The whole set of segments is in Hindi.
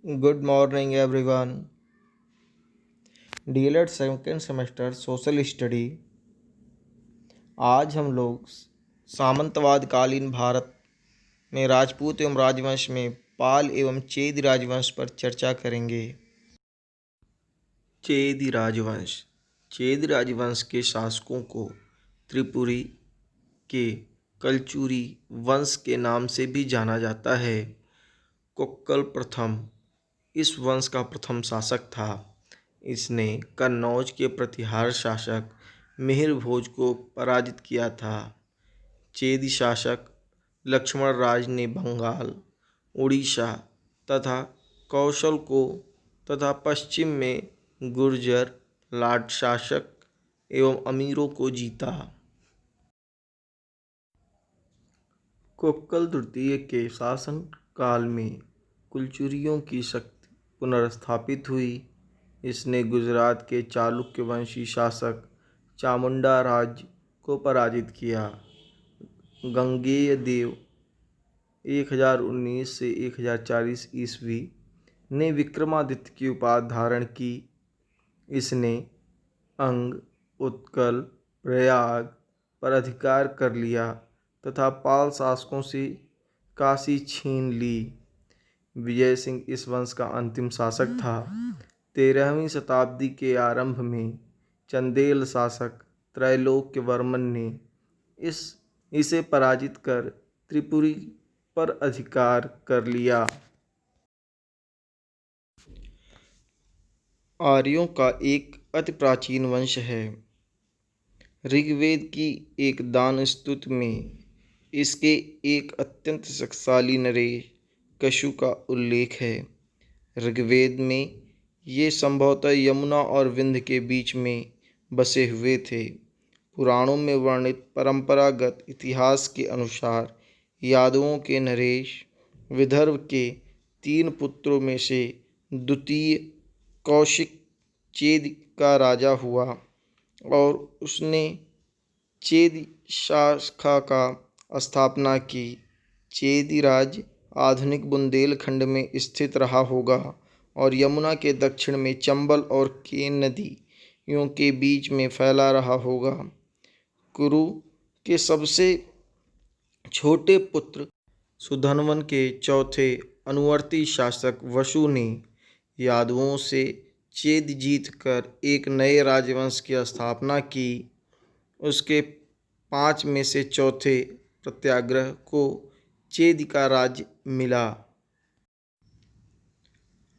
Good morning, everyone. DLED second semester social study. आज हम लोग सामंतवाद कालीन भारत में राजपूत एवं राजवंश में पाल एवं चेद राजवंश पर चर्चा करेंगे। चेद राजवंश। चेद राजवंश के शासकों को त्रिपुरी के कलचुरी वंश के नाम से भी जाना जाता है। कोक्कल प्रथम इस वंश का प्रथम शासक था। इसने कन्नौज के प्रतिहार शासक मिहिर भोज को पराजित किया था। चेदी शासक लक्ष्मण राज ने बंगाल, उड़ीसा तथा कौशल को तथा पश्चिम में गुर्जर, लाट शासक एवं अमीरों को जीता। कोक्कल तृतीय के शासन काल में कुलचुरियों की शक्ति पुनर्स्थापित हुई। इसने गुजरात के चालुक्य वंशी शासक चामुंडा राज्य को पराजित किया। गंगेय देव 1019 से 1040 ईस्वी ने विक्रमादित्य की उपाधि धारण की। इसने अंग, उत्कल, प्रयाग पर अधिकार कर लिया तथा पाल शासकों से काशी छीन ली। विजय सिंह इस वंश का अंतिम शासक था। 13वीं शताब्दी के आरंभ में चंदेल शासक त्रैलोक्य वर्मन ने इसे पराजित कर त्रिपुरी पर अधिकार कर लिया। आर्यों का एक अति प्राचीन वंश है। ऋग्वेद की एक दान स्तुति में इसके एक अत्यंत शक्तिशाली नरेश कशु का उल्लेख है। ऋग्वेद में ये संभवतः यमुना और विंध्य के बीच में बसे हुए थे। पुराणों में वर्णित परंपरागत इतिहास के अनुसार यादवों के नरेश विदर्भ के 3 पुत्रों में से द्वितीय कौशिक चेद का राजा हुआ और उसने चेद शाखा का स्थापना की। चेदी राज्य आधुनिक बुंदेलखंड में स्थित रहा होगा और यमुना के दक्षिण में चंबल और केन नदियों के बीच में फैला रहा होगा। कुरु के सबसे छोटे पुत्र सुधन्वन के चौथे अनुवर्ती शासक वसु ने यादवों से चेद जीत कर एक नए राजवंश की स्थापना की। उसके 5 में से चौथे प्रत्याग्रह को चेद का राज्य मिला।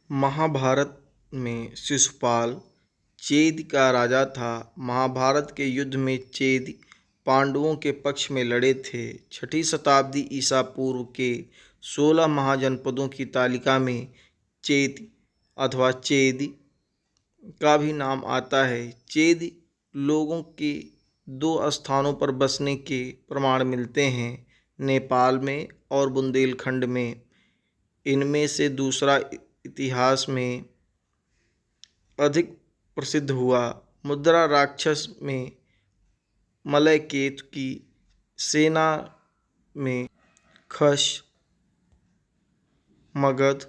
महाभारत में शिशुपाल चेद का राजा था। महाभारत के युद्ध में चेद पांडवों के पक्ष में लड़े थे। 6ठी शताब्दी ईसा पूर्व के 16 महाजनपदों की तालिका में चेद अथवा चेद का भी नाम आता है। चेद लोगों के 2 स्थानों पर बसने के प्रमाण मिलते हैं, नेपाल में और बुंदेलखंड में। इनमें से दूसरा इतिहास में अधिक प्रसिद्ध हुआ। मुद्रा राक्षस में मलयकेतु की सेना में खश, मगध,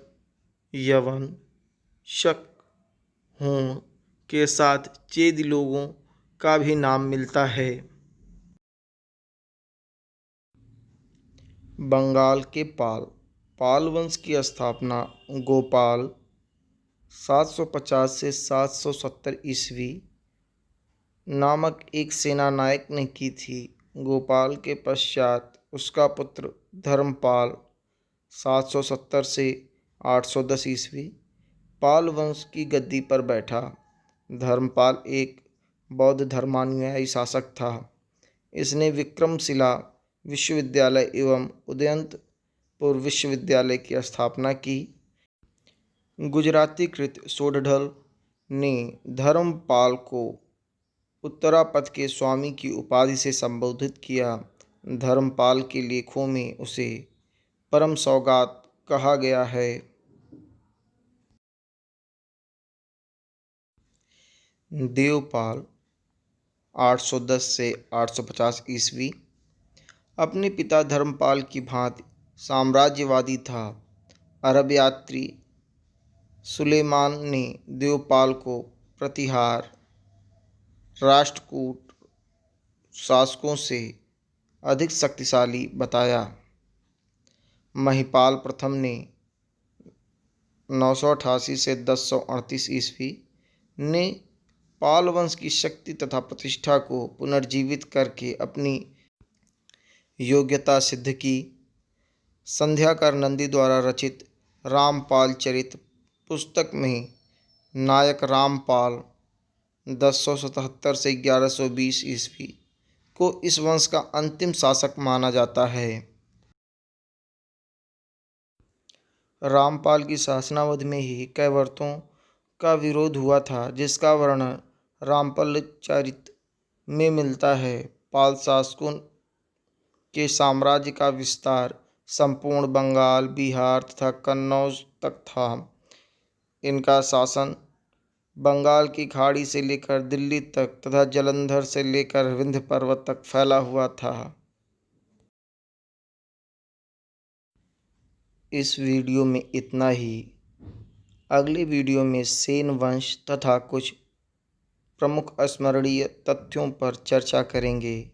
यवन, शक, हूण के साथ चेदी लोगों का भी नाम मिलता है। बंगाल के पाल वंश की स्थापना गोपाल 750 से 770 ईस्वी नामक एक सेनानायक ने की थी। गोपाल के पश्चात उसका पुत्र धर्मपाल 770 से 810 ईस्वी पाल वंश की गद्दी पर बैठा। धर्मपाल एक बौद्ध धर्मानुयायी शासक था। इसने विक्रमशिला विश्वविद्यालय एवं उदयंतपुर विश्वविद्यालय की स्थापना की। गुजरातीकृत सोढ़ढल ने धर्मपाल को उत्तरापथ के स्वामी की उपाधि से संबोधित किया। धर्मपाल के लेखों में उसे परम सौगात कहा गया है। देवपाल 810 से 850 ईस्वी अपने पिता धर्मपाल की भांति साम्राज्यवादी था। अरब यात्री सुलेमान ने देवपाल को प्रतिहार राष्ट्रकूट शासकों से अधिक शक्तिशाली बताया। महिपाल प्रथम ने 988 से 1038 ईस्वी ने पाल वंश की शक्ति तथा प्रतिष्ठा को पुनर्जीवित करके अपनी योग्यता सिद्ध की। संध्याकर नंदी द्वारा रचित रामपाल चरित पुस्तक में नायक रामपाल 1077 से 1120 ईस्वी को इस वंश का अंतिम शासक माना जाता है। रामपाल की शासनावधि में ही कैवर्तों का विरोध हुआ था, जिसका वर्णन रामपाल चरित में मिलता है। पाल शासकों के साम्राज्य का विस्तार संपूर्ण बंगाल, बिहार तथा कन्नौज तक था। इनका शासन बंगाल की खाड़ी से लेकर दिल्ली तक तथा जालंधर से लेकर विंध्य पर्वत तक फैला हुआ था। इस वीडियो में इतना ही। अगले वीडियो में सेन वंश तथा कुछ प्रमुख स्मरणीय तथ्यों पर चर्चा करेंगे।